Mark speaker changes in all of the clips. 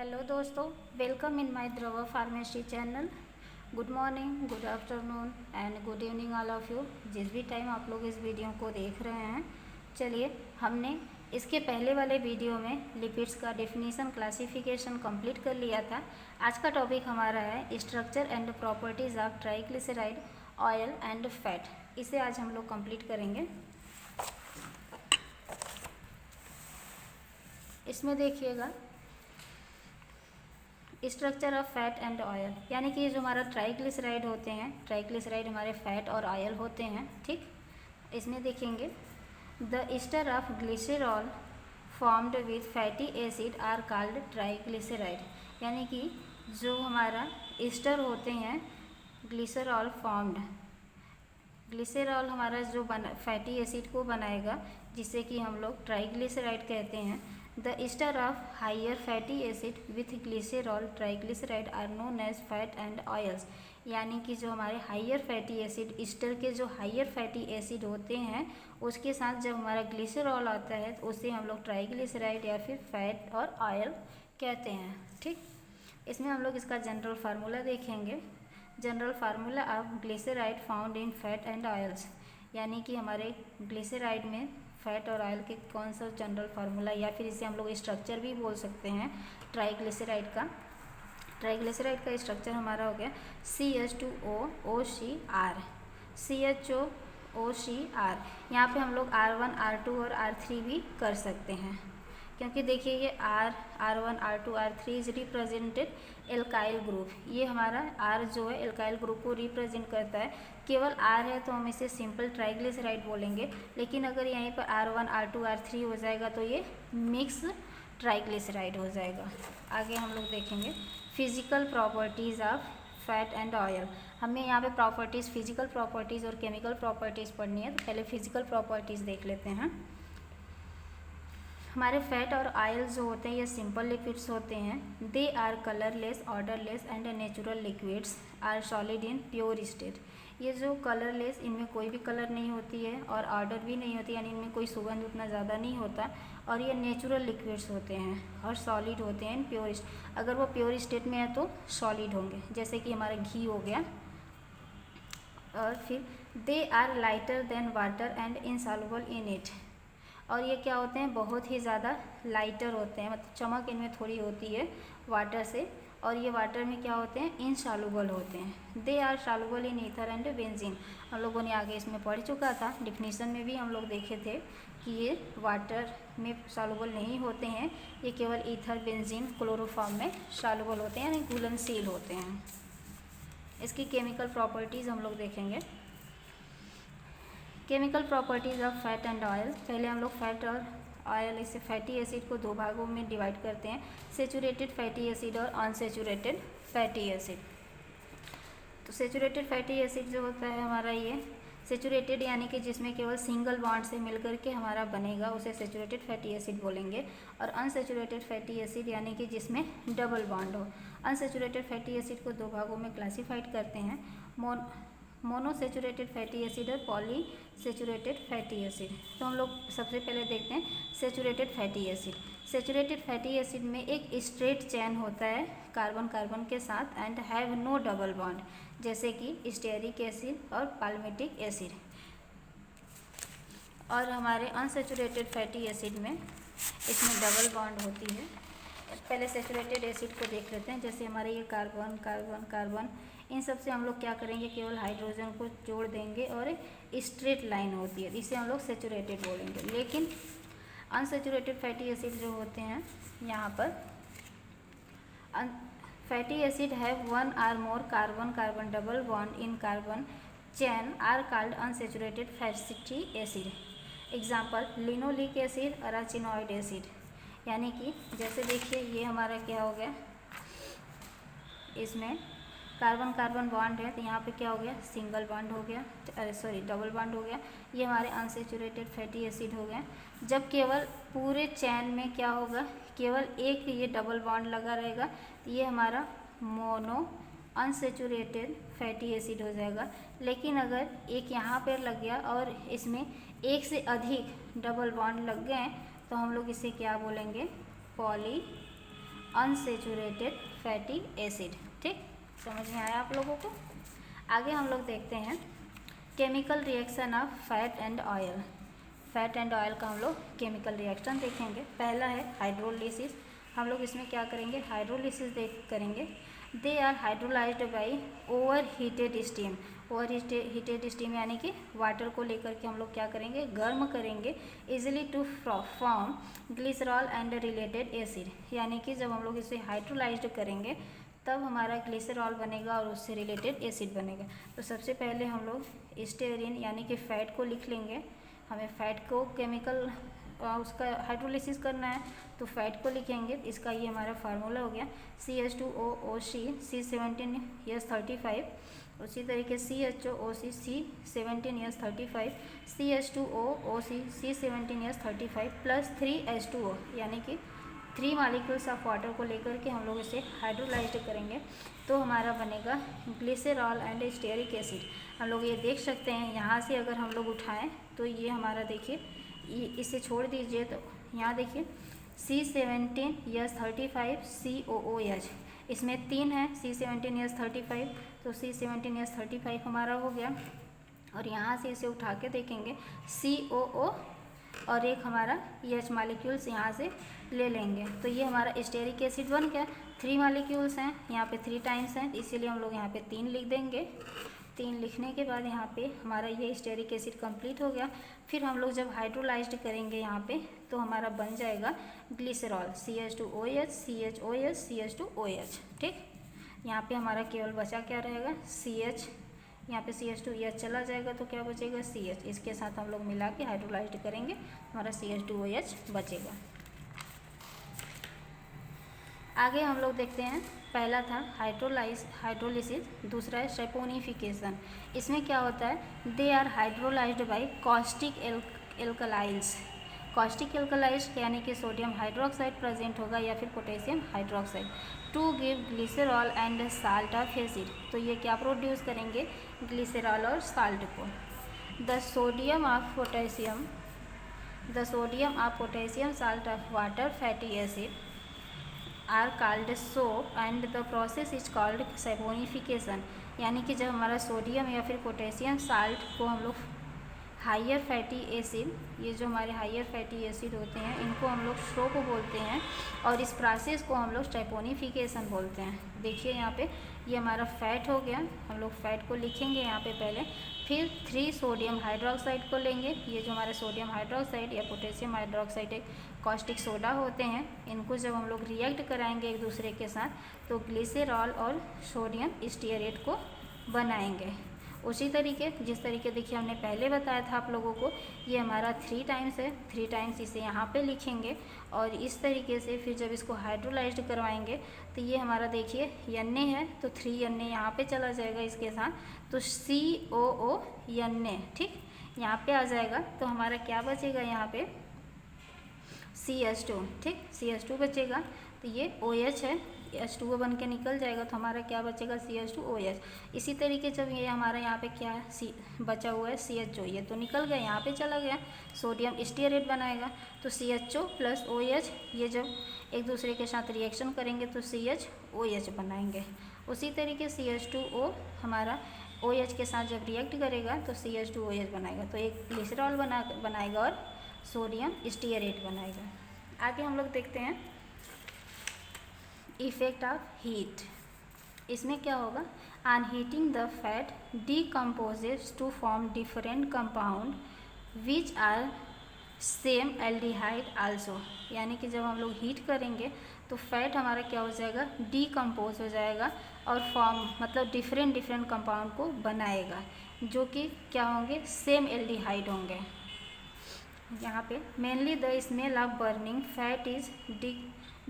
Speaker 1: Hello दोस्तों, welcome in my Drava pharmacy channel. Good morning, good afternoon and good evening all of you, जिस भी time आप लोग इस वीडियो को देख रहे हैं। चलिए, हमने इसके पहले वाले वीडियो में लिपिड्स का डेफिनेशन क्लासिफिकेशन कंप्लीट कर लिया था। आज का टॉपिक हमारा है structure and properties of triglyceride, oil and fat. इसे आज हम लोग कंप्लीट करेंगे। इसमें देखिएगा structure of fat and oil, यानी कि जो हमारा ट्राइग्लिसराइड होते हैं, ट्राइग्लिसराइड हमारे फैट और ऑयल होते हैं। ठीक, इसमें देखेंगे the ester of glycerol formed with fatty acid are called triglyceride, यानी कि जो हमारा ईस्टर होते हैं ग्लिसरॉल फॉर्म्ड, ग्लिसरॉल हमारा जो फैटी एसिड को बनाएगा जिसे कि हम लोग ट्राइग्लिसराइड कहते हैं। The ester of higher fatty acid with glycerol triglyceride are known as fat and oils, यानी कि जो हमारे हायर फैटी एसिड, ईस्टर के जो हायर फैटी एसिड होते हैं उसके साथ जब हमारा ग्लिसरॉल आता है तो उसे हम लोग ट्राइग्लिसराइड या फिर फैट और ऑयल कहते हैं। ठीक, इसमें हम लोग इसका जनरल फार्मूला देखेंगे। General formula of glyceride found in fat and oils, यानी कि हमारे ग्लिसराइड में फैट और ऑयल के कौन सा जनरल फार्मूला, या फिर इसे हम लोग स्ट्रक्चर भी बोल सकते हैं ट्राइग्लिसराइड का। ट्राइग्लिसराइड का स्ट्रक्चर हमारा हो गया CH2OOCr, CHOOCr। यहाँ पे हम लोग R1, R2 और R3 भी कर सकते हैं, क्योंकि देखिए ये R1, R2, R3 is represented alkyl group. ये हमारा R जो है एल्काइल ग्रुप को रिप्रेजेंट करता है। केवल R है तो हम इसे सिंपल ट्राइग्लिसराइड बोलेंगे, लेकिन अगर यहीं पर R1, R2, R3 हो जाएगा तो ये मिक्स ट्राइग्लिसराइड हो जाएगा। आगे हम लोग देखेंगे physical properties of fat and oil. हमें यहाँ पे प्रॉपर्टीज़, फिजिकल प्रॉपर्टीज़ और केमिकल प्रॉपर्टीज़ पढ़नी है, तो पहले फिजिकल प्रॉपर्टीज़ देख लेते हैं। हमारे फैट और ऑयल जो होते हैं ये सिंपल लिक्विड्स होते हैं। They are colourless, odourless and natural liquids are solid in pure state. ये जो कलरलेस, इनमें कोई भी कलर नहीं होती है और ऑर्डर भी नहीं होती, यानी इनमें कोई सुगंध उतना ज़्यादा नहीं होता, और ये नेचुरल लिक्विड्स होते हैं और सॉलिड होते हैं इन प्योर स्टेट। अगर वो प्योर स्टेट में है तो सॉलिड होंगे, जैसे कि हमारा घी हो गया। और फिर they are lighter than water and insoluble in it, और ये क्या होते हैं, बहुत ही ज़्यादा लाइटर होते हैं, मतलब चमक इनमें थोड़ी होती है वाटर से, और ये वाटर में क्या होते हैं, इनसॉल्युबल होते हैं। They are soluble in ether and benzene. हम लोगों ने आगे इसमें पढ़ चुका था, डिफिनीशन में भी हम लोग देखे थे कि ये वाटर में सॉल्युबल नहीं होते हैं, ये केवल ईथर, बेंजीन, क्लोरोफॉर्म में सॉल्युबल होते हैं, यानी घुलनशील होते हैं। इसकी केमिकल प्रॉपर्टीज़ हम लोग देखेंगे। Chemical properties of fat and oil. पहले हम लोग फैट और ऑयल, इससे फैटी एसिड को दो भागों में डिवाइड करते हैं, सेचुरेटेड फैटी एसिड और अनसेचुरेटेड फैटी एसिड। तो सेचुरेटेड फैटी एसिड जो होता है हमारा, ये सेचुरेटेड यानी कि जिसमें केवल सिंगल बॉन्ड से मिलकर के हमारा बनेगा, उसे सेचुरेटेड फैटी एसिड बोलेंगे। और अनसेचुरेटेड फैटी एसिड यानी कि जिसमें डबल बॉन्ड हो। अनसेचुरेटेड फैटी एसिड को दो भागों में क्लासीफाइड करते हैं, मोनोसेचुरेटेड फैटी एसिड और पॉलीसेचुरेटेड फैटी एसिड। तो हम लोग सबसे पहले देखते हैं saturated fatty acid. Saturated fatty acid में एक स्ट्रेट चेन होता है कार्बन कार्बन के साथ and have no double bond, जैसे कि स्टेरिक एसिड और पाल्मिटिक एसिड। और हमारे अनसेचुरेटेड फैटी एसिड में इसमें डबल बॉन्ड होती है। पहले सेचुरेटेड एसिड को देख लेते हैं, जैसे हमारे ये कार्बन कार्बन कार्बन, इन सब से हम लोग क्या करेंगे, केवल हाइड्रोजन को जोड़ देंगे और स्ट्रेट लाइन होती है, इसे हम लोग सेचुरेटेड बोलेंगे। लेकिन अनसेचुरेटेड फैटी एसिड जो होते हैं, यहाँ पर fatty acid have one or more carbon carbon double bond in carbon chain are called unsaturated fatty acid. Example linoleic acid, arachidonic acid. यानी कि जैसे देखिए ये हमारा क्या हो गया, इसमें कार्बन कार्बन बॉन्ड है तो यहाँ पे क्या हो गया, सिंगल बॉन्ड हो गया, डबल बॉन्ड हो गया। ये हमारे अनसेचुरेटेड फैटी एसिड हो गए। जब केवल पूरे चैन में क्या होगा, केवल एक ये डबल बॉन्ड लगा रहेगा, तो ये हमारा मोनो अनसेचुरेटेड फैटी एसिड हो जाएगा। लेकिन अगर एक यहाँ पर लग गया और इसमें एक से अधिक डबल बॉन्ड लग गए तो हम लोग इसे क्या बोलेंगे, पॉली अनसेचुरेटेड फैटी एसिड। ठीक, समझ में आया आप लोगों को। आगे हम लोग देखते हैं chemical reaction of fat and oil. Fat and oil का हम लोग केमिकल रिएक्शन देखेंगे। पहला है हाइड्रोलिसिस। हम लोग इसमें क्या करेंगे, हाइड्रोलिसिस करेंगे। They are hydrolysed by over heated steam. Over heated steam यानी कि वाटर को लेकर के हम लोग क्या करेंगे, गर्म करेंगे easily to form glycerol and related acid. यानी कि जब हम लोग इसे हाइड्रोलाइज्ड करेंगे तब हमारा ग्लिसरॉल बनेगा और उससे रिलेटेड एसिड बनेगा। तो सबसे पहले हम लोग स्टेरिन यानी कि फ़ैट को लिख लेंगे। हमें फ़ैट को केमिकल उसका हाइड्रोलिसिस करना है तो फ़ैट को लिखेंगे। इसका ये हमारा फार्मूला हो गया CH2OOC C17H35। उसी तरीके CHOOC C17H35 CH2OOC C17H35 plus 3H2O यानी कि 3 मॉलिक्यूल्स ऑफ वाटर को लेकर के हम लोग इसे हाइड्रोलाइज्ड करेंगे तो हमारा बनेगा ग्लिसरॉल एंड स्टेरिक एसिड। हम लोग ये देख सकते हैं, यहाँ से अगर हम लोग उठाएं तो ये हमारा देखिए, इसे छोड़ दीजिए तो यहाँ देखिए C17H35 COOH, इसमें 3 है C17H35, तो C17H35 हमारा हो गया। और यहाँ से इसे उठा के देखेंगे COO और एक हमारा H मॉलिक्यूल्स यहाँ से ले लेंगे तो ये हमारा स्टेरिक एसिड बन गया। 3 मॉलिक्यूल्स हैं, यहाँ पे 3 टाइम्स हैं, इसीलिए हम लोग यहाँ पे 3 लिख देंगे। 3 लिखने के बाद यहाँ पे हमारा ये स्टेरिक एसिड कंप्लीट हो गया। फिर हम लोग जब हाइड्रोलाइज्ड करेंगे यहाँ पे तो हमारा बन जाएगा ग्लिसरॉल CH2OH CHOH CH2OH। ठीक, यहाँ पे हमारा केवल बचा क्या रहेगा CH, यहाँ पे CH2OH चला जाएगा तो क्या बचेगा CH। इसके साथ हम लोग मिला के हाइड्रोलाइज्ड करेंगे, हमारा CH2OH बचेगा। आगे हम लोग देखते हैं, पहला था हाइड्रोलिसिस, दूसरा है सैपोनिफिकेशन। इसमें क्या होता है, they are hydrolysed by caustic alkalis. Caustic alkalis यानी कि सोडियम हाइड्रोक्साइड प्रेजेंट होगा या फिर potassium hydroxide to give glycerol and salt of acid. तो ये क्या प्रोड्यूस करेंगे, ग्लिसरॉल और साल्ट को। The sodium of potassium salt of water fatty acid are called soap and the process is called saponification. यानी कि जब हमारा सोडियम या फिर पोटेशियम साल्ट को हम लोग हाइयर फैटी एसिड, ये जो हमारे हाइयर फैटी एसिड होते हैं इनको हम लोग सोप बोलते हैं और इस प्रोसेस को हम लोग सैपोनिफिकेशन बोलते हैं। देखिए यहाँ पे ये हमारा फैट हो गया, हम लोग फैट को लिखेंगे यहाँ पे पहले, फिर 3 सोडियम हाइड्रोक्साइड को लेंगे। ये जो हमारे सोडियम हाइड्रोक्साइड या पोटेशियम हाइड्रोक्साइड एक कॉस्टिक सोडा होते हैं, इनको जब हम लोग रिएक्ट कराएंगे एक दूसरे के साथ तो ग्लिसरॉल और सोडियम स्टीयरेट को बनाएंगे। उसी तरीके जिस तरीके देखिए हमने पहले बताया था आप लोगों को, ये हमारा 3 टाइम्स है, 3 टाइम्स इसे यहाँ पे लिखेंगे और इस तरीके से फिर जब इसको हाइड्रोलाइज्ड करवाएंगे तो ये हमारा देखिए Na है तो 3 Na यहाँ पे चला जाएगा इसके साथ, तो COO Na। ठीक, यहाँ पे आ जाएगा तो हमारा क्या बचेगा यहाँ पे CH2। ठीक, CH2 बचेगा तो ये OH है, H2O बन के निकल जाएगा तो हमारा क्या बचेगा CH2OH। इसी तरीके जब ये हमारा यहाँ पे क्या बचा हुआ है CHO, ये तो निकल गया, यहाँ पे चला गया, सोडियम स्टीयरेट बनाएगा तो CHO प्लस OH, ये जब एक दूसरे के साथ रिएक्शन करेंगे तो CHOH बनाएंगे। उसी तरीके CH2O हमारा OH के साथ जब रिएक्ट करेगा तो CH2OH बनाएगा, तो एक ग्लिसरॉल बनाएगा और सोडियम स्टीयरेट बनाएगा। आगे हम लोग देखते हैं इफेक्ट ऑफ हीट। इसमें क्या होगा, on heating the fat decomposes to form different compound which are same aldehyde also. यानी कि जब हम लोग हीट करेंगे तो फैट हमारा क्या हो जाएगा, डिकम्पोज हो जाएगा और फॉर्म मतलब डिफरेंट कंपाउंड को बनाएगा जो कि क्या होंगे, सेम एल्डिहाइड होंगे। यहाँ पे mainly the smell of burning fat is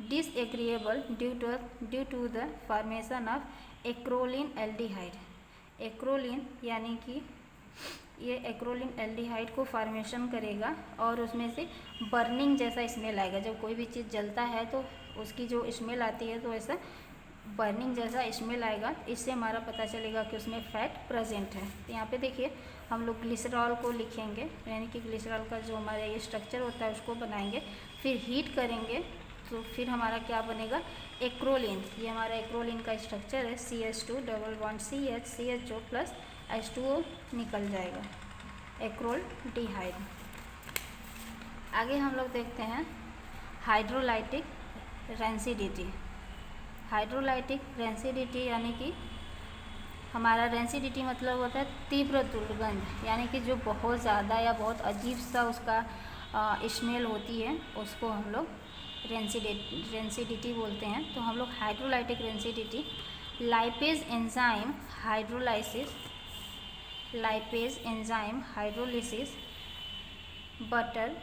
Speaker 1: disagreeable due to the formation of acrolein aldehyde. Acrolein यानी कि ये एक्रोलिन एल्डिहाइड को फॉर्मेशन करेगा और उसमें से बर्निंग जैसा स्मेल आएगा। जब कोई भी चीज़ जलता है तो उसकी जो स्मेल आती है तो ऐसा बर्निंग जैसा स्मेल आएगा। इससे हमारा पता चलेगा कि उसमें फैट प्रेजेंट है। तो यहाँ पे देखिए हम लोग ग्लिसरॉल को लिखेंगे, यानी कि ग्लिसरॉल का जो हमारा ये स्ट्रक्चर होता है उसको बनाएंगे, फिर हीट करेंगे तो फिर हमारा क्या बनेगा, एक्रोलिन। ये हमारा एक्रोलिन का स्ट्रक्चर है, CH2 double bond CH CHO plus H2O निकल जाएगा, एक्रोल्डिहाइड। आगे हम लोग देखते हैं हाइड्रोलाइटिक रेंसिडिटी। हाइड्रोलाइटिक रेंसिडिटी यानी कि हमारा रेंसिडिटी मतलब होता है तीव्र दुर्गंध, यानी कि जो बहुत ज़्यादा या बहुत अजीब सा उसका स्मेल होती है, उसको हम लोग रेंसिडिटी बोलते हैं। तो हम लोग hydrolytic rancidity, lipase enzyme hydrolysis, lipase enzyme hydrolysis butter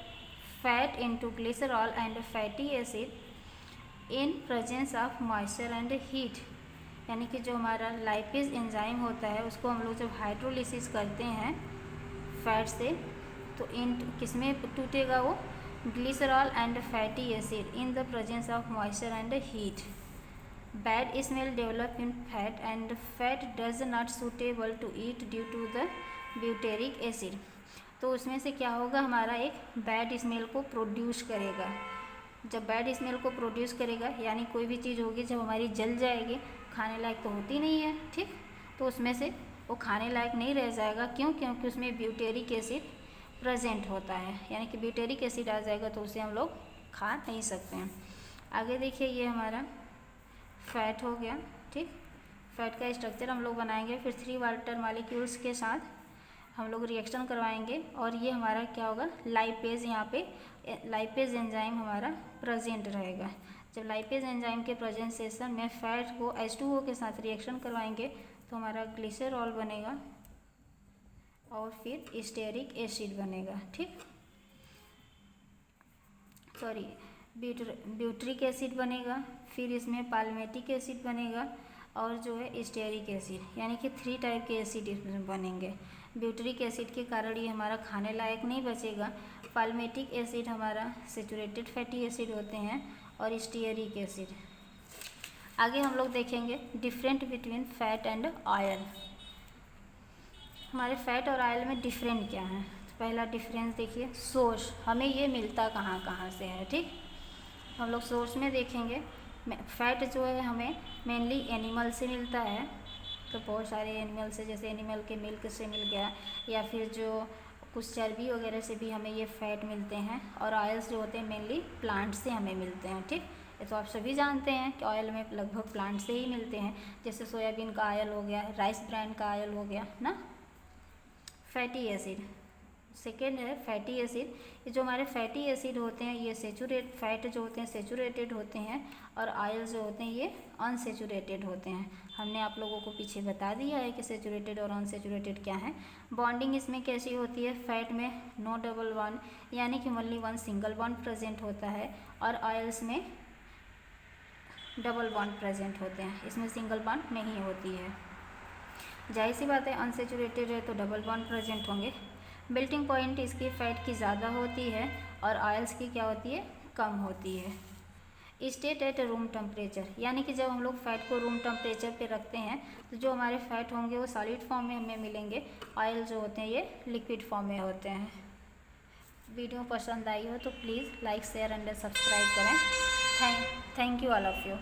Speaker 1: fat into glycerol and fatty acid in presence of moisture and heat. यानी कि जो हमारा लाइपेज एंजाइम होता है उसको हम लोग जब हाइड्रोलिसिस करते हैं फैट से, तो इन किसमें टूटेगा वो, glycerol and fatty acid in the presence of moisture and heat. Bad smell develop in fat and fat does not suitable to eat due to the butyric acid. तो उसमें से क्या होगा, हमारा एक बैड स्मेल को प्रोड्यूस करेगा। जब बैड स्मेल को प्रोड्यूस करेगा यानी कोई भी चीज़ होगी जब हमारी जल जाएगी, खाने लायक तो होती नहीं है, ठीक, तो उसमें से वो खाने लायक नहीं रह जाएगा। क्यों? क्योंकि उसमें ब्यूटेरिक एसिड प्रेजेंट होता है, यानी कि ब्यूटेरिक एसिड आ जाएगा तो उसे हम लोग खा नहीं सकते हैं। आगे देखिए, ये हमारा फैट हो गया, ठीक। फैट का स्ट्रक्चर हम लोग बनाएंगे, फिर 3 वाटर मॉलिक्यूल्स के साथ हम लोग रिएक्शन करवाएंगे और ये हमारा क्या होगा, लाइपेज, यहाँ पे लाइपेज एंजाइम हमारा प्रेजेंट रहेगा। जब लाइपेज एंजाइम के प्रेजेंटेशन में फैट को H2O के साथ रिएक्शन करवाएंगे तो हमारा ग्लिसरॉल बनेगा और फिर स्टेरिक एसिड बनेगा, ठीक, सॉरी ब्यूट्रिक एसिड बनेगा, फिर इसमें पाल्मेटिक एसिड बनेगा और जो है स्टेरिक एसिड, यानी कि 3 टाइप के एसिड इसमें बनेंगे। ब्यूट्रिक एसिड के कारण ये हमारा खाने लायक नहीं बचेगा। पाल्मेटिक एसिड हमारा सेचुरेटेड फैटी एसिड होते हैं और स्टेरिक एसिड। आगे हम लोग देखेंगे different between fat and oil. हमारे फैट और ऑयल में डिफरेंट क्या है। तो पहला डिफरेंस देखिए, सोर्स, हमें ये मिलता कहाँ कहाँ से है, ठीक। हम लोग सोर्स में देखेंगे, फैट जो है हमें मेनली एनिमल से मिलता है, तो बहुत सारे एनिमल से, जैसे एनिमल के मिल्क से मिल गया, या फिर जो कुछ चर्बी वगैरह से भी हमें ये फैट मिलते हैं। और ऑयल्स जो होते हैं मेनली प्लांट से हमें मिलते हैं, ठीक। ये तो आप सभी जानते हैं कि ऑयल में लगभग प्लांट से ही मिलते हैं, जैसे सोयाबीन का ऑयल हो गया, राइस ब्रांड का ऑयल हो गया ना। फैटी एसिड, सेकेंड है फैटी एसिड। ये जो हमारे फैटी एसिड होते हैं ये फैट जो होते हैं सेचुरेटेड होते हैं और ऑयल जो होते हैं ये अनसेचुरेटेड होते हैं। हमने आप लोगों को पीछे बता दिया है कि सेचुरेटेड और अनसेचुरेटेड क्या है। बॉन्डिंग इसमें कैसी होती है, फैट में नो डबल बॉन्ड, यानी कि ओनली 1 सिंगल बॉन्ड प्रेजेंट होता है, और ऑयल्स में डबल बॉन्ड प्रेजेंट होते हैं, इसमें सिंगल बॉन्ड नहीं होती है। जाहिर सी बात है, अनसेचुरेटेड है तो डबल बॉन्ड प्रेजेंट होंगे। मेल्टिंग पॉइंट इसकी फैट की ज़्यादा होती है और ऑयल्स की क्या होती है, कम होती है। स्टेट एट रूम टेम्परेचर, यानी कि जब हम लोग फैट को रूम टेम्परेचर पे रखते हैं तो जो हमारे फैट होंगे वो सॉलिड फॉर्म में हमें मिलेंगे, ऑयल जो होते हैं ये लिक्विड फॉर्म में होते हैं। वीडियो पसंद आई हो तो please like share and subscribe करें। Thank you all of you.